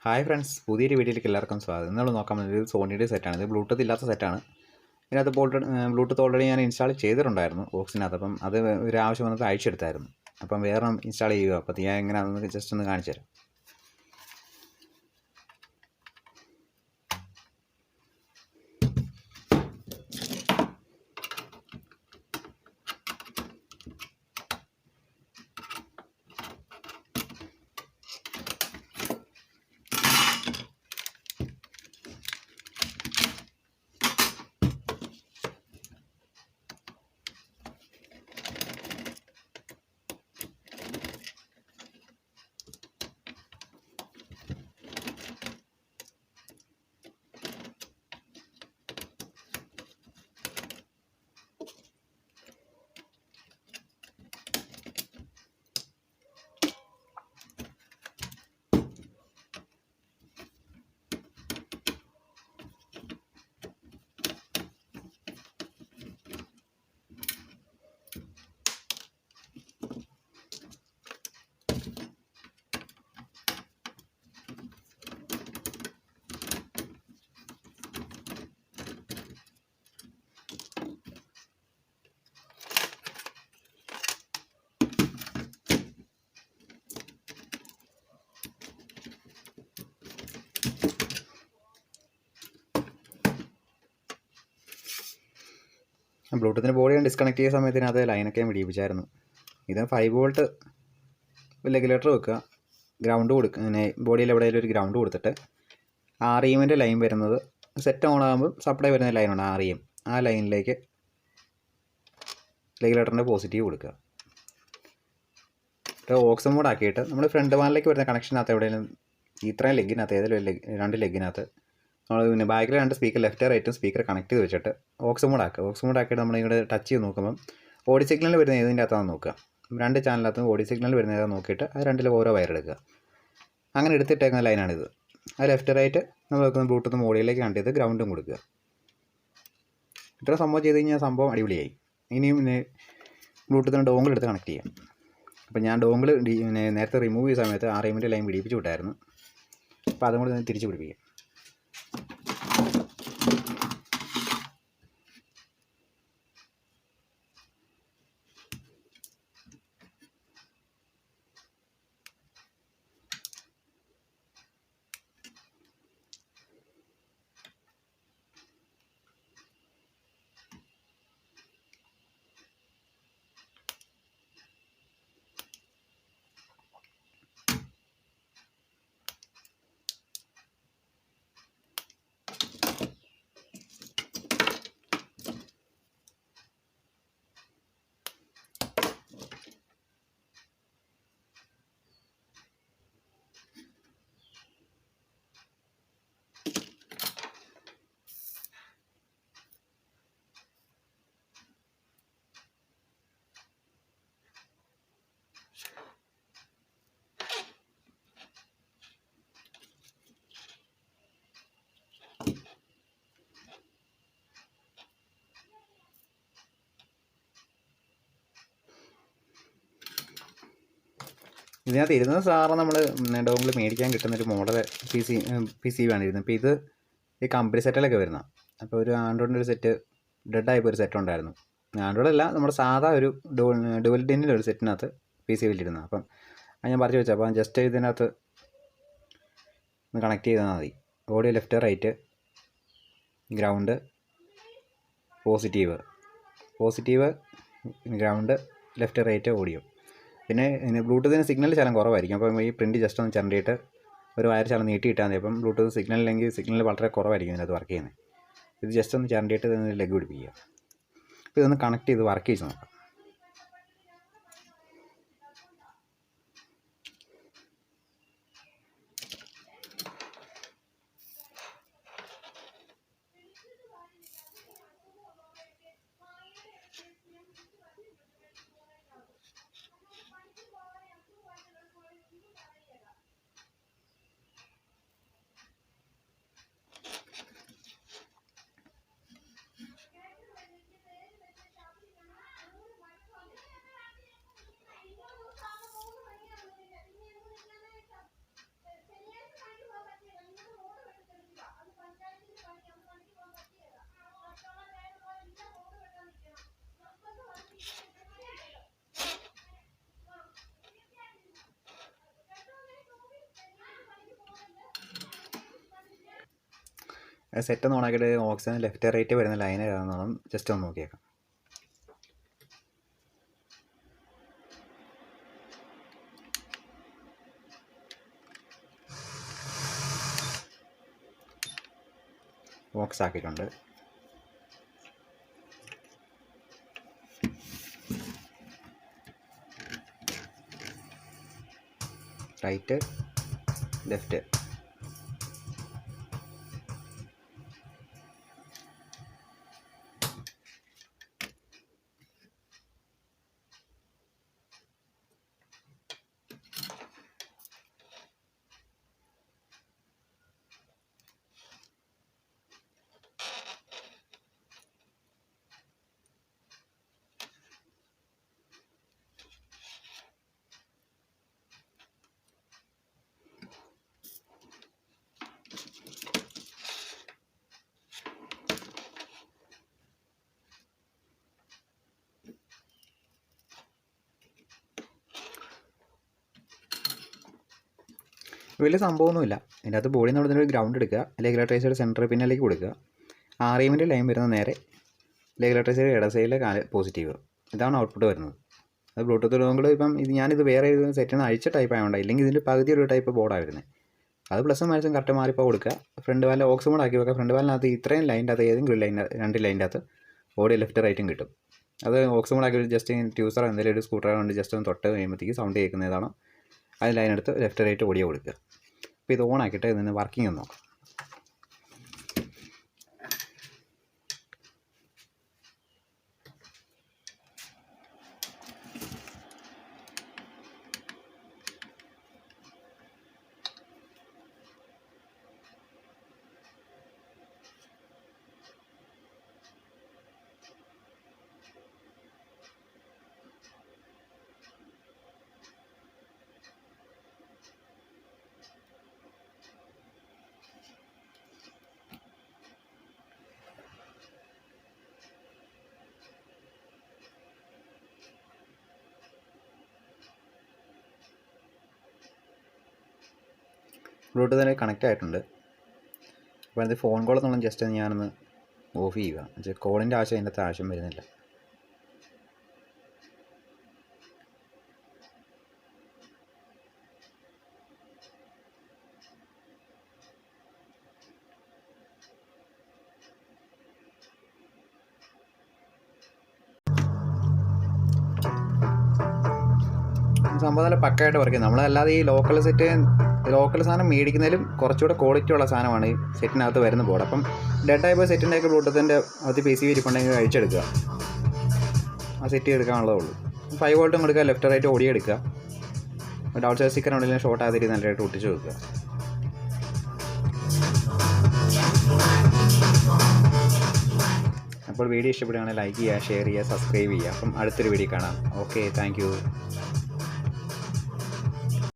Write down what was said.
Hi friends, പുതിയൊരു വീഡിയോയിലേക്ക് എല്ലാവർക്കും സ്വാഗതം. നമ്മൾ നോക്കാൻ പറ്റുന്നത് സോണിയുടെ സെറ്റാണ്. ഇത് ബ്ലൂടൂത്ത് ഇല്ലാത്ത സെറ്റാണ്. ഇതിനകത്ത് ബ്ലൂടൂത്ത് ഓൾറെഡി ഞാൻ ഇൻസ്റ്റാൾ ചെയ്തിട്ടുണ്ടായിരുന്നു ബോക്സിനകത്ത്. അപ്പം അത് ഒരു ആവശ്യം വന്നപ്പോൾ അയച്ചെടുത്തായിരുന്നു. അപ്പം വേറെ ഇൻസ്റ്റാൾ ചെയ്യുക. അപ്പോൾ ഞാൻ എങ്ങനെയാണെന്ന് ജസ്റ്റ് ഒന്ന് കാണിച്ചു തരാം. ബ്ലൂടൂത്തിൻ്റെ ബോഡി ഞാൻ ഡിസ്കണക്ട് ചെയ്ത സമയത്തിനകത്ത് ലൈനൊക്കെ ഞാൻ പിടിപ്പിച്ചായിരുന്നു. ഇത് 5 വോൾട്ട് റെഗുലേറ്റർ വെക്കുക, ഗ്രൗണ്ട് കൊടുക്കുക. പിന്നെ ബോഡിയിൽ എവിടെയെങ്കിലും ഒരു ഗ്രൗണ്ട് കൊടുത്തിട്ട് REMൻ്റെ ലൈൻ വരുന്നത് സെറ്റ് ഓൺ ആകുമ്പോൾ സപ്ലൈ വരുന്ന ലൈനുണ്ട് REM. ആ ലൈനിലേക്ക് റെഗുലേറ്ററിൻ്റെ പോസിറ്റീവ് കൊടുക്കുക. ഓക്സ് മോഡ് ആക്കിയിട്ട് നമ്മൾ ഫ്രണ്ട് വാനിലേക്ക് വരുന്ന കണക്ഷനകത്ത് എവിടെയെങ്കിലും ഇത്രയും ലെഗിനകത്ത് ഏതെങ്കിലും രണ്ട് ലെഗിനകത്ത് നമ്മൾ പിന്നെ ബാക്കിൽ 2 സ്പീക്കർ ലെഫ്റ്റ് റൈറ്റും സ്പീക്കർ കണക്ട് ചെയ്ത് വെച്ചിട്ട് ഓക്സ് മോഡ് ആക്കുക. ഓക്സ് മോഡ് ആക്കിയിട്ട് നമ്മൾ ഇവിടെ ടച്ച് ചെയ്ത് നോക്കുമ്പം ഓഡിയോ സിഗ്നൽ വരുന്ന ഏതിൻ്റെ അകത്താണെന്ന് നോക്കുക. 2 ചാനലിനകത്തും ഓഡിയോ സിഗ്നൽ വരുന്ന ഏതാണെന്ന് നോക്കിയിട്ട് അത് രണ്ടിലും ഓരോ വയർ എടുക്കുക. അങ്ങനെ എടുത്തിട്ടേക്കുന്ന ലൈനാണിത്. അത് ലെഫ്റ്റ് റൈറ്റ് നമ്മൾ വെക്കുന്ന ബ്ലൂടൂത്ത് മോഡിയിലേക്ക് കണക്ട് ചെയ്ത് ഗ്രൗണ്ടും കൊടുക്കുക. ഇത്ര സംഭവം ചെയ്ത് കഴിഞ്ഞാൽ സംഭവം അടിപൊളിയായി. ഇനിയും പിന്നെ ബ്ലൂടൂത്തിന് ഡോങ്കിൾ എടുത്ത് കണക്ട് ചെയ്യാം. അപ്പോൾ ഞാൻ ഡോങ്കിൾ നേരത്തെ റിമൂവ് ചെയ്ത സമയത്ത് REMൻ്റെ ലൈൻ പിടിപ്പിച്ച് വിട്ടായിരുന്നു. അപ്പോൾ അതും കൂടി തിരിച്ച് പിടിപ്പിക്കാം. ഇതിനകത്ത് ഇരുന്നത് സാറ് നമ്മൾ ഡോങ്കിൾ മേടിക്കാൻ കിട്ടുന്നൊരു മോഡൽ PC ആണ് ഇരുന്നത്. അപ്പോൾ ഇത് ഈ കമ്പനി സെറ്റിലൊക്കെ വരുന്ന. അപ്പോൾ ഒരു ആൻഡ്രോയിഡിൻ്റെ ഒരു സെറ്റ് ഡെഡായപ്പോൾ ഒരു സെറ്റ് ഉണ്ടായിരുന്നു. ആൻഡ്രോയിഡ് അല്ല, നമ്മുടെ സാധാ ഒരു ഡുവൽ ഡിന്നിൻ്റെ ഒരു സെറ്റിനകത്ത് PC വില്ലിരുന്നത്. അപ്പം അത് ഞാൻ പറിച്ച് വെച്ചാൽ അപ്പം ജസ്റ്റ് ഇതിനകത്ത് ഒന്ന് കണക്ട് ചെയ്താൽ മതി. Audio left right ground positive ground left right audio. പിന്നെ ബ്ലൂടൂത്തിന് സിഗ്നൽ ശകലം കുറവായിരിക്കും. അപ്പം ഈ പ്രിൻറ്റ് ജസ്റ്റ് ഒന്ന് ചരണ്ടിയിട്ട് ഒരു വയർ ശകലം നീട്ടിയിട്ടാൽ മതി. അപ്പം ബ്ലൂടൂത്ത് സിഗ്നൽ ഇല്ലെങ്കിൽ സിഗ്നൽ വളരെ കുറവായിരിക്കും ഇതിനകത്ത് വർക്ക് ചെയ്യുന്നത്. ഇത് ജസ്റ്റ് ഒന്ന് ചരണ്ടിയിട്ട് ഇതിന് ലെഗ് പിടിപ്പിക്കുക. അപ്പോൾ ഇതൊന്ന് കണക്ട് ചെയ്ത് വർക്ക് ചെയ്ത് നോക്കാം. സെറ്റ് ഒന്ന് ഓണാക്കിയിട്ട് ഓക്സിജൻ ലെഫ്റ്റ് റൈറ്റ് വരുന്ന ലൈൻ ഏതാണെന്നോണം ജസ്റ്റ് ഒന്ന് നോക്കിയേക്കാം. ബോക്സ് ആക്കിയിട്ടുണ്ട്. റൈറ്റ് ലെഫ്റ്റ് വലിയ സംഭവമൊന്നുമില്ല. ഇതിൻ്റെ അകത്ത് ബോഡിയിൽ നിന്ന് ഒരു ഗ്രൗണ്ട് എടുക്കുക, ലെഗുലേറ്ററൈസയുടെ സെൻറ്റർ പിന്നിലേക്ക് കൊടുക്കുക, REMൻ്റെ ലൈൻ വരുന്ന നേരെ ലെഗുലേറ്ററൈസയുടെ ഇട സൈഡിലെ പോസിറ്റീവ്. ഇതാണ് ഔട്ട്പുട്ട് വരുന്നത്. അത് ബ്ലൂടൂത്ത് നമ്മൾ ഇപ്പം ഞാനിത് വേറെ സെറ്റിൽ നിന്ന് അഴിച്ച ടൈപ്പ് ആയതുകൊണ്ട്, ഇല്ലെങ്കിൽ ഇതിൻ്റെ പകുതി ഒരു ടൈപ്പ് ബോർഡാണ് വരുന്നത്. അത് പ്ലസും മൈനസും കറക്റ്റ് മാറിപ്പോൾ കൊടുക്കുക. ഫ്രണ്ട് വാലിൽ ഓക്സ് മോഡ് ആക്കി വെക്കുക. ഫ്രണ്ട് വാലിനകത്ത് ഇത്രയും ലൈൻ്റെ അകത്ത് ഏതെങ്കിലും ലൈൻ 2 ലൈൻ്റെ അകത്ത് ബോഡി ലെഫ്റ്റ് റൈറ്റും കിട്ടും. അത് ഓക്സ് മോഡ് ആക്കി ജസ്റ്റ് ട്യൂസർ എന്തെങ്കിലും ഒരു സ്കൂട്ടർ കൊണ്ട് ജസ്റ്റ് ഒന്ന് തൊട്ട് കഴിയുമ്പോഴത്തേക്ക് സൗണ്ട് കേൾക്കുന്നതാണ്. അത് ലൈൻ എടുത്ത് ലെഫ്റ്റ് റൈറ്റ് ഓടിയോ കൊടുക്കുക. അപ്പോൾ ഇത് ഓൺ ആക്കിയിട്ട് ഇതിന് വർക്കിംഗ് ഒന്ന് നോക്കാം. ബ്ലൂടൂത്ത് തന്നെ കണക്റ്റ് ആയിട്ടുണ്ട്. അപ്പോൾ അത് ഫോൺ കോൾ എന്നുള്ള ജസ്റ്റ് ഞാനൊന്ന് ഓഫ് ചെയ്യുക. കോളിൻ്റെ ആവശ്യം അതിൻ്റെ അകത്ത് ആവശ്യം വരുന്നില്ല. സംഭവം നല്ല പക്കായിട്ട് വർക്ക് ചെയ്യും. നമ്മളല്ലാതെ ഈ ലോക്കൽ സാധനം മേടിക്കുന്നതിലും കുറച്ചുകൂടെ ക്വാളിറ്റി ഉള്ള സാധനമാണ് ഈ സെറ്റിനകത്ത് വരുന്ന ബോർഡ്. അപ്പം ഡെഡ് പോയി സെറ്റിൻ്റെയൊക്കെ ബ്ലൂടൂത്തിൻ്റെ അത് PCB ഇരിപ്പുണ്ടെങ്കിൽ അഴിച്ചെടുക്കുക. ആ സെറ്റ് എടുക്കാനുള്ളതേ ഉള്ളൂ. 5 വോൾട്ടും എടുക്കുക, ലെഫ്റ്റ് റൈറ്റ് ഓടി എടുക്കുക. ഡൗൺ സൈഡ് സ്റ്റിക്കർ ഉണ്ടെങ്കിൽ ഷോർട്ട് ആതിരി നല്ലതായിട്ട് ഒട്ടിച്ച് വെക്കുക. അപ്പോൾ വീഡിയോ ഇഷ്ടപ്പെടുകയാണെങ്കിൽ ലൈക്ക് ചെയ്യുക, ഷെയർ ചെയ്യുക, സബ്സ്ക്രൈബ് ചെയ്യുക. അപ്പം അടുത്തൊരു വീഡിയോ കാണാം. Okay, thank you.